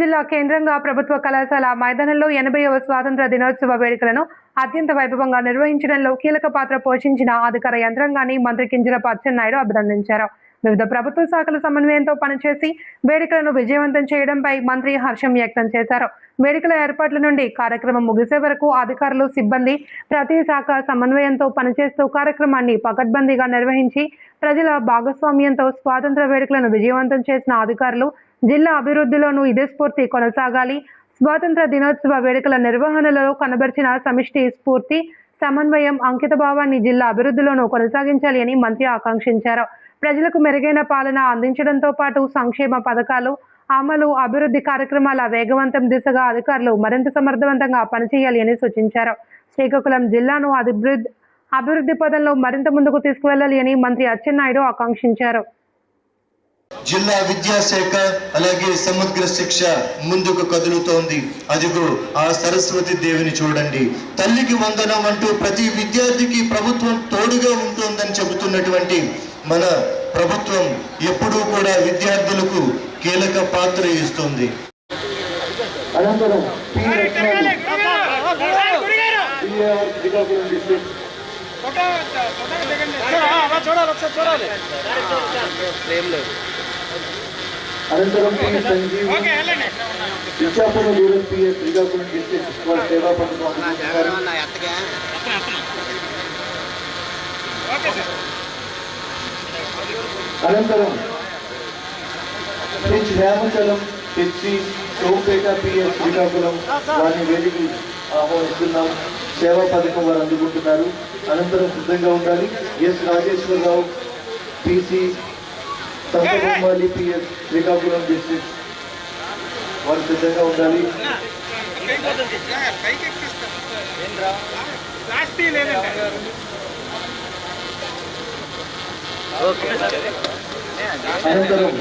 జిల్లా కేంద్రంగా ప్రభుత్వ కళాశాల మైదానంలో 80వ స్వాతంత్ర దినోత్సవ వేడుకలను అత్యంత వైభవంగా నిర్వహించడంలో కీలక పాత్ర పోషించిన అధికార యంత్రాంగాన్ని మంత్రి కింజరాపు అచ్చెన్నాయుడు అభినందించారు. వివిధ ప్రభుత్వ శాఖల సమన్వయంతో పనిచేసి వేడుకలను విజయవంతం చేయడంపై మంత్రి హర్షం వ్యక్తం చేశారు. వేడుకల ఏర్పాట్ల నుండి కార్యక్రమం ముగిసే వరకు అధికారులు, సిబ్బంది ప్రతి శాఖ సమన్వయంతో పనిచేస్తూ కార్యక్రమాన్ని పకడ్బందీగా నిర్వహించి ప్రజల భాగస్వామ్యంతో స్వాతంత్ర వేడుకలను విజయవంతం చేసిన అధికారులు జిల్లా అభివృద్ధిలోనూ ఇదే స్ఫూర్తి కొనసాగాలి. స్వాతంత్ర దినోత్సవ వేడుకల నిర్వహణలో కనబరిచిన సమిష్టి స్ఫూర్తి, సమన్వయం, అంకితభావాన్ని జిల్లా అభివృద్ధిలోనూ కొనసాగించాలి అని మంత్రి ఆకాంక్షించారు. ప్రజలకు మెరుగైన పాలన అందించడంతో పాటు సంక్షేమ పథకాలు అమలు, అభివృద్ధి కార్యక్రమాల వేగవంతం దిశగా అధికారులు మరింత సమర్థవంతంగా పనిచేయాలి అని సూచించారు. శ్రీకాకుళం జిల్లాను అభివృద్ధి పదంలో మరింత ముందుకు తీసుకువెళ్లాలి అని మంత్రి అచ్చెన్నాయుడు ఆకాంక్షించారు. జిల్లా విద్యాశాఖ అలాగే సమగ్ర శిక్ష ముందుకు కదులుతోంది. అదిగో ఆ సరస్వతి దేవిని చూడండి. తల్లికి వందనం అంటూ ప్రతి విద్యార్థికి ప్రభుత్వం తోడుగా ఉంటుందని చెబుతున్నటువంటి మన ప్రభుత్వం ఎప్పుడూ కూడా విద్యార్థులకు కీలక పాత్ర ఇస్తుంది. అనంతరం Ichchapuram rural PS Srikakulam district వారి సేవా పథకం అనంతరం H Hemachalam HC Sompeta PS Srikakulam వారిని వేదికలు ఆహ్వానిస్తున్నాం. సేవా పథకం వారు అందుకుంటున్నారు. అనంతరం సిద్ధంగా ఉండాలి. S Rajeswararao PC Santhabommali PS Srikakulam district వారు సిద్ధంగా ఉండాలి. అనంతరం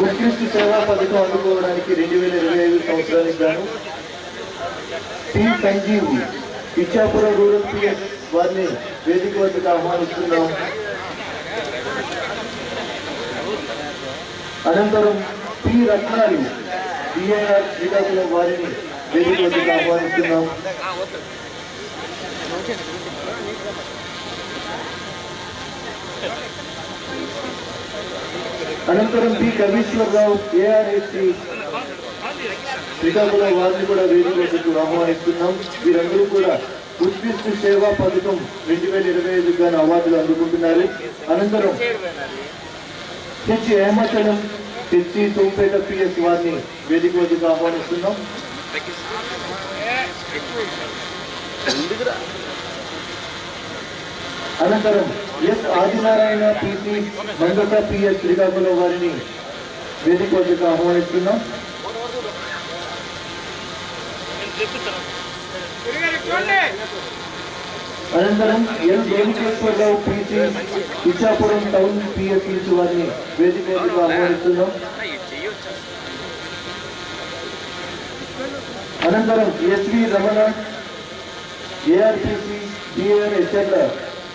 ఉత్కృష్ట సేవా పథకం అందుకోవడానికి 2025 సంవత్సరానికి గాను T Sanjeev Ichchapuram rural PS వారిని వేదిక వద్దకు ఆహ్వానిస్తున్నాం. అనంతరం పి రత్నాలు డిఐఆర్ శ్రీకాకుళం వారిని వేదిక వద్దకు ఆహ్వానిస్తున్నాం. అనంతరం పి కవీశ్వరరావు ఏఆర్ఎస్సి శ్రీకాకుళం వారిని కూడా వేదిక వద్దకు ఆహ్వానిస్తున్నాం. వీరందరూ కూడా ఉత్కృష్ట సేవా పథకం 2025 గాను అవార్డులు అందుకుంటున్నారు. అనంతరం H Hemachalam HC Sompeta PS వారిని వేదిక వద్దకు ఆహ్వానిస్తున్నాం. అనంతరం S Adinarayana PC Mangaka PS Srikakulam వారిని వేదిక వద్దకు ఆహ్వానిస్తున్నాం. అనంతరం L Devikeswararao PC Ichchapuram town PS వారిని వేదిక వద్దకు ఆహ్వానిస్తున్నాం. అనంతరం SV Ramana ARPC DR HL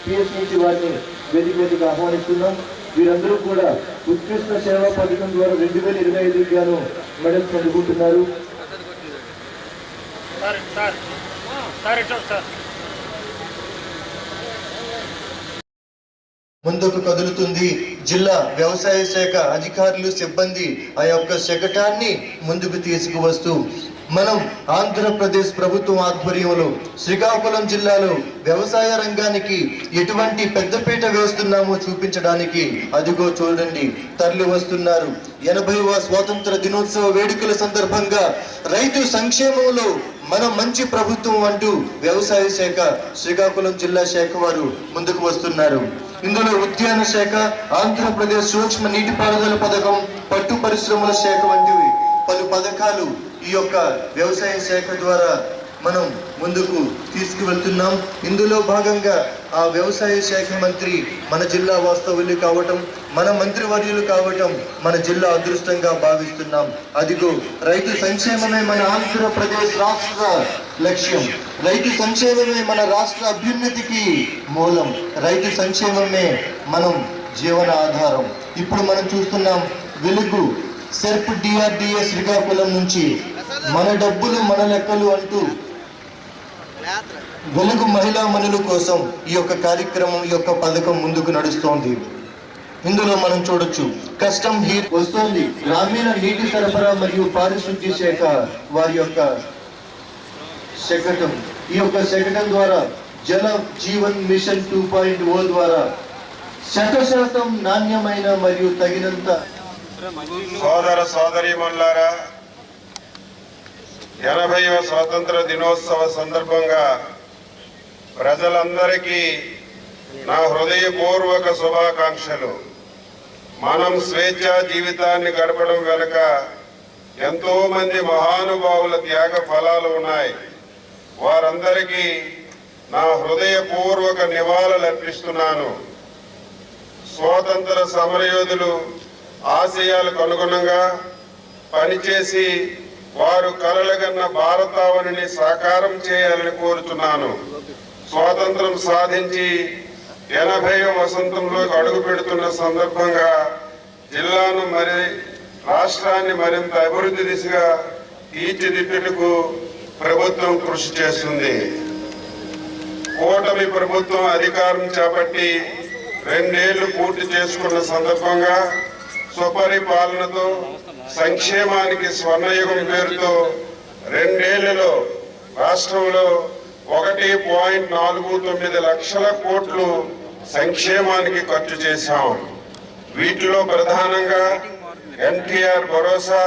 PS నుంచి వారిని వేదిక వద్దకు ఆహ్వానిస్తున్నాం. వీరందరూ కూడా ఉత్కృష్ట సేవా పథకం ద్వారా 2025 గాను మెడల్స్ అందుకుంటున్నారు. ముందుకు కదులుతుంది జిల్లా వ్యవసాయ శాఖ అధికారులు, సిబ్బంది ఆ యొక్క శకటాన్ని ముందుకు తీసుకువస్తూ మనం ఆంధ్రప్రదేశ్ ప్రభుత్వం ఆధ్వర్యంలో శ్రీకాకుళం జిల్లాలో వ్యవసాయ రంగానికి ఎటువంటి పెద్దపీట వేస్తున్నామో చూపించడానికి అదిగో చూడండి తరలి వస్తున్నారు. 80వ స్వాతంత్ర దినోత్సవ వేడుకల సందర్భంగా రైతు సంక్షేమంలో మన మంచి ప్రభుత్వం అంటూ వ్యవసాయ శాఖ శ్రీకాకుళం జిల్లా శాఖ వారు ముందుకు వస్తున్నారు. ఇందులో ఉద్యాన శాఖ, ఆంధ్రప్రదేశ్ సూక్ష్మ నీటిపారుదల పథకం, పట్టు పరిశ్రమల శాఖ వంటివి పలు పథకాలు ఈ యొక్క వ్యవసాయ శాఖ ద్వారా మనం ముందుకు తీసుకువెళ్తున్నాం. ఇందులో భాగంగా ఆ వ్యవసాయ శాఖ మంత్రి మన జిల్లా వాస్తవ్యులు కావటం, మన మంత్రివర్యులు కావటం మన జిల్లా అదృష్టంగా భావిస్తున్నాం. అదిగో రైతు సంక్షేమమే మన ఆంధ్రప్రదేశ్ రాష్ట్ర లక్ష్యం. రైతు సంక్షేమమే మన రాష్ట్ర అభ్యున్నతికి మూలం. రైతు సంక్షేమమే మనం జీవన ఆధారం. ఇప్పుడు మనం చూస్తున్నాం వెలుగు సెర్ప్ డిఆర్డిఏ శ్రీకాకుళం నుంచి మన డబ్బులు మన లెక్కలు అంటూ వెలుగు మహిళా మనుల కోసం ఈ యొక్క కార్యక్రమం, ఈ యొక్క పథకం ముందుకు నడుస్తోంది. ఇందులో మనం చూడొచ్చు కస్టమ్ హీట్ వస్తోంది. గ్రామీణ నీటి సరఫరా మరియు పారిశుద్ధ్య శాఖ వారి యొక్క శకటం. ఈ యొక్క శకటం ద్వారా జల జీవన్ మిషన్ 2.0 ద్వారా 100% నాణ్యమైన మరియు తగినంత. సోదర సోదరీమణులారా, 80వ స్వాతంత్ర దినోత్సవ సందర్భంగా ప్రజలందరికీ నా హృదయపూర్వక శుభాకాంక్షలు. మనం స్వేచ్ఛా జీవితాన్ని గడపడం వెనుక ఎంతో మంది మహానుభావుల త్యాగ ఫలాలు ఉన్నాయి. వారందరికీ నా హృదయపూర్వక నివాళులు అర్పిస్తున్నాను. స్వాతంత్ర సమరయోధులు ఆశయాలకు అనుగుణంగా పనిచేసి వారు కలలుగన్న భారతావనిని సాకారం చేయాలని కోరుతున్నాను. స్వాతంత్రం సాధించి 80వ వసంతంలోకి అడుగు పెడుతున్న సందర్భంగా జిల్లాను రాష్ట్రాన్ని మరింత అభివృద్ధి దిశగా తీర్చిదిద్దుటకు ప్రభుత్వం కృషి చేస్తుంది. కూటమి ప్రభుత్వం అధికారం చేపట్టి 2 ఏళ్లు పూర్తి చేసుకున్న సందర్భంగా స్వపరిపాలనతో సంక్షేమానికి స్వర్ణయుగం పేరుతో 2 ఏళ్లలో రాష్ట్రంలో 1.49 లక్షల కోట్లు సంక్షేమానికి ఖర్చు చేశాం. వీటిలో ప్రధానంగా ఎన్టీఆర్ భరోసా,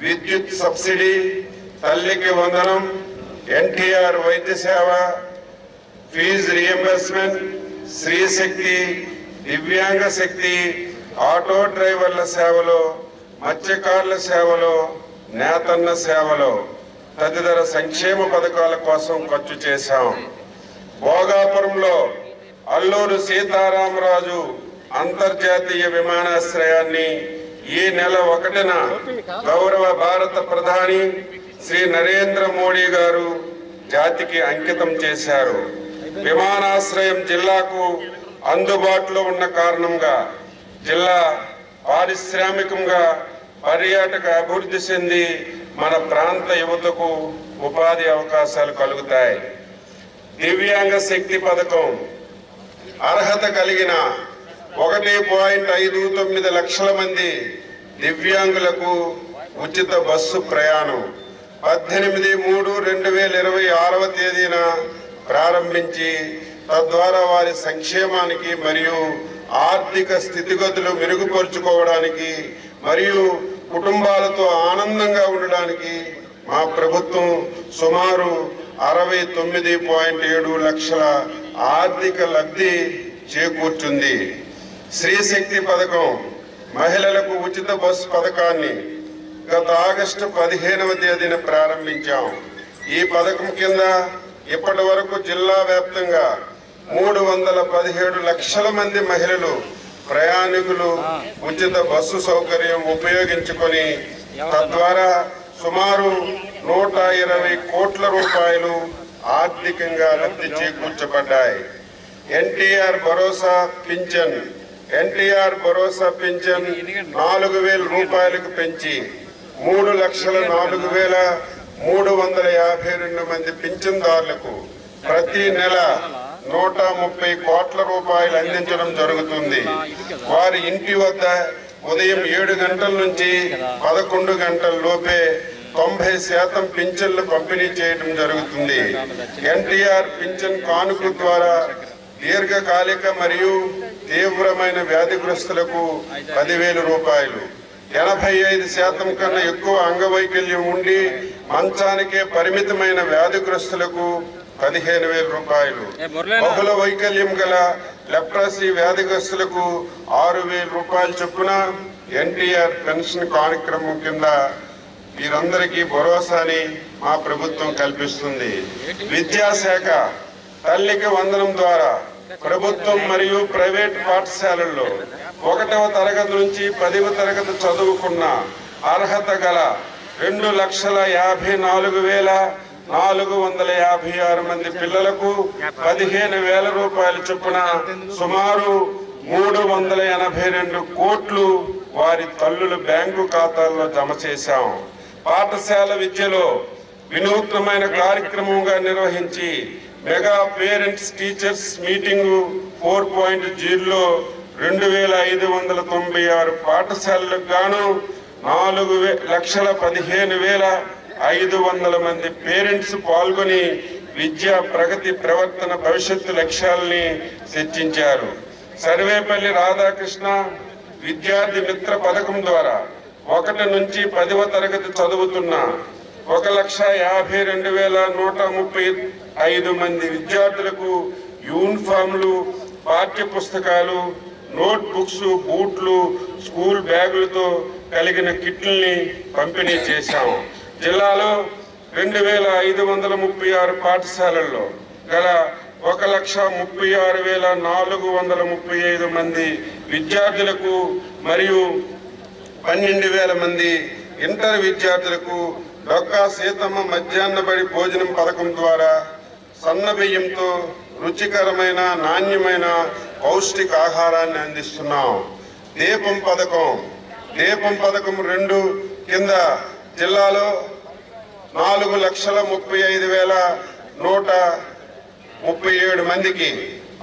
విద్యుత్ సబ్సిడీ, తల్లికి వందనం, ఎన్టీఆర్ వైద్య సేవ, ఫీజు రియంబర్స్మెంట్, స్త్రీ శక్తి, దివ్యాంగ శక్తి, ఆటో డ్రైవర్ల సేవలో, మత్స్యకారుల సేవలో, నేతన్న సేవలో తదితర సంక్షేమ పథకాల కోసం ఖర్చు చేశాం. భోగాపురంలో అల్లూరు సీతారామరాజు అంతర్జాతీయ విమానాశ్రయాన్ని ఈ నెల 1న గౌరవ భారత ప్రధాని శ్రీ నరేంద్ర మోడీ గారు జాతికి అంకితం చేశారు. విమానాశ్రయం జిల్లాకు అందుబాటులో ఉన్న కారణంగా జిల్లా పారిశ్రామికంగా పర్యాటక అభివృద్ధి చెంది మన ప్రాంత యువతకు ఉపాధి అవకాశాలు కలుగుతాయి. దివ్యాంగ శక్తి పథకం అర్హత కలిగిన 1.59 లక్షల మంది దివ్యాంగులకు ఉచిత బస్సు ప్రయాణం 18/3/2026వ తేదీన ప్రారంభించి తద్వారా వారి సంక్షేమానికి మరియు ఆర్థిక స్థితిగతులు మెరుగుపరుచుకోవడానికి మరియు కుటుంబాలతో ఆనందంగా ఉండడానికి మా ప్రభుత్వం సుమారు 69.7 లక్షల ఆర్థిక లబ్ధి చేకూర్చుంది. శ్రీశక్తి పథకం మహిళలకు ఉచిత బస్సు పథకాన్ని గత ఆగస్టు 15వ తేదీన ప్రారంభించాం. ఈ పథకం కింద ఇప్పటి వరకు జిల్లా వ్యాప్తంగా 317 లక్షల మంది మహిళలు ప్రయాణికులు ఉచిత బస్సు సౌకర్యం ఉపయోగించుకొని తద్వారా సుమారు 120 కోట్ల రూపాయలు ఆర్థికంగా లబ్ధి చేకూర్చబడ్డాయి. ఎన్టీఆర్ భరోసా పింఛన్ 4,000 రూపాయలకు పెంచి 3,04,352 మంది పింఛన్దారులకు ప్రతి నెల 130 కోట్ల రూపాయలు అందించడం జరుగుతుంది. వారి ఇంటి వద్ద ఉదయం 7 గంటల నుంచి 11 గంటల లోపే 90% పింఛన్లు పంపిణీ చేయడం జరుగుతుంది. ఎన్టీఆర్ పింఛన్ కానుక ద్వారా దీర్ఘకాలిక మరియు తీవ్రమైన వ్యాధిగ్రస్తులకు 10,000 రూపాయలు, 85% కన్నా ఎక్కువ అంగవైకల్యం ఉండి మంచానికే పరిమితమైన వ్యాధిగ్రస్తులకు 15,000 రూపాయలు, బహుళ వైకల్యం గల లెప్రసీ వ్యాధిగ్రస్తులకు 6,000 రూపాయలు చొప్పున ఎన్టీఆర్ పెన్షన్ కార్యక్రమం కింద వీరందరికీ భరోసాని మా ప్రభుత్వం కల్పిస్తుంది. విద్యాశాఖ తల్లికి వందనం ద్వారా ప్రభుత్వం మరియు ప్రైవేట్ పాఠశాలల్లో 1వ తరగతి నుంచి 10వ తరగతి చదువుకున్న అర్హత గల 2,54,456 మంది పిల్లలకు 15,000 రూపాయల చొప్పున సుమారు 382 కోట్లు వారి తల్లుల బ్యాంకు ఖాతాల్లో జమ చేశాం. పాఠశాల విద్యలో వినూత్నమైన కార్యక్రమంగా నిర్వహించి మెగా పేరెంట్స్ టీచర్స్ మీటింగు 4.0లో 2596 పాఠశాలలకు గాను 4,15,500 మంది పేరెంట్స్ పాల్గొని విద్యా ప్రగతి ప్రవర్తన భవిష్యత్తు లక్ష్యాలని చర్చించారు. సర్వేపల్లి రాధాకృష్ణ విద్యార్థి మిత్ర పథకం ద్వారా 1 నుంచి 10వ తరగతి చదువుతున్న 1,52,135 మంది విద్యార్థులకు యూనిఫామ్లు, పాఠ్య పుస్తకాలు, నోట్ బుక్స్, బూట్లు, స్కూల్ బ్యాగులతో కలిగిన కిట్లని పంపిణీ చేశాం. జిల్లాలో 2,536 పాఠశాలల్లో గల 1,36,435 మంది విద్యార్థులకు మరియు 12,000 మంది ఇంటర్ విద్యార్థులకు డొక్కా సీతమ్మ మధ్యాహ్న బడి భోజనం పథకం ద్వారా సన్న బియ్యంతో రుచికరమైన నాణ్యమైన పౌష్టిక ఆహారాన్ని అందిస్తున్నాం. దీపం పథకం 2 కింద జిల్లాలో 4,35,137 మందికి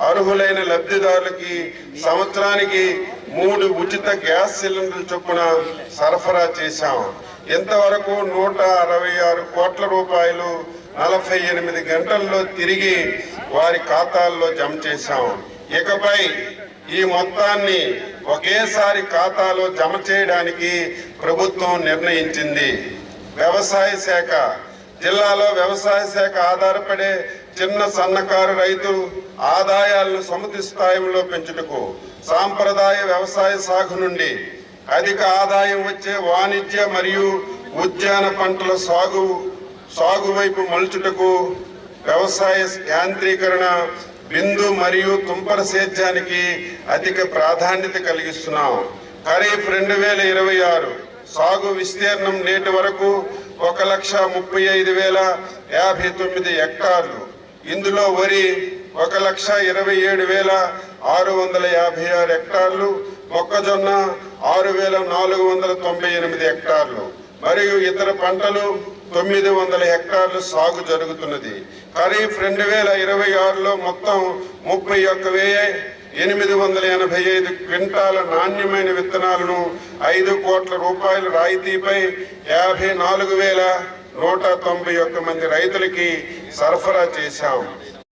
అర్హులైన లబ్ధిదారులకి సంవత్సరానికి 3 ఉచిత గ్యాస్ సిలిండర్ల చొప్పున సరఫరా చేశాం. ఇంతవరకు 166 కోట్ల రూపాయలు 48 గంటల్లో తిరిగి వారి ఖాతాల్లో జమ చేశాం. ఇకపై ఈ మొత్తాన్ని ఒకేసారి ఖాతాలో జమ చేయడానికి ప్రభుత్వం నిర్ణయించింది. వ్యవసాయ శాఖ జిల్లాలో వ్యవసాయ శాఖ ఆధారపడే చిన్న సన్నకారు రైతులు ఆదాయాలను సముచిత స్థాయిలో పెంచుటకు సాంప్రదాయ వ్యవసాయ సాగు నుండి అధిక ఆదాయం వచ్చే వాణిజ్య మరియు ఉద్యాన పంటల సాగు వైపు మలుచుటకు వ్యవసాయ యాంత్రీకరణ, బిందు మరియు తుంపర సేద్యానికి అధిక ప్రాధాన్యత కలిగిస్తున్నాం. ఖరీఫ్ 2026 సాగు విస్తీర్ణం నేటి వరకు 1,35,059 హెక్టార్లు. ఇందులో వరి 1,27,656 హెక్టార్లు, మొక్కజొన్న 6,498 హెక్టార్లు మరియు ఇతర పంటలు 900 హెక్టార్లు సాగు జరుగుతున్నది. ఖరీఫ్ 2026లో మొత్తం 31,885 క్వింటాల నాణ్యమైన విత్తనాలను 5 కోట్ల రూపాయల రాయితీపై 54,191 మంది రైతులకి సరఫరా చేశాం.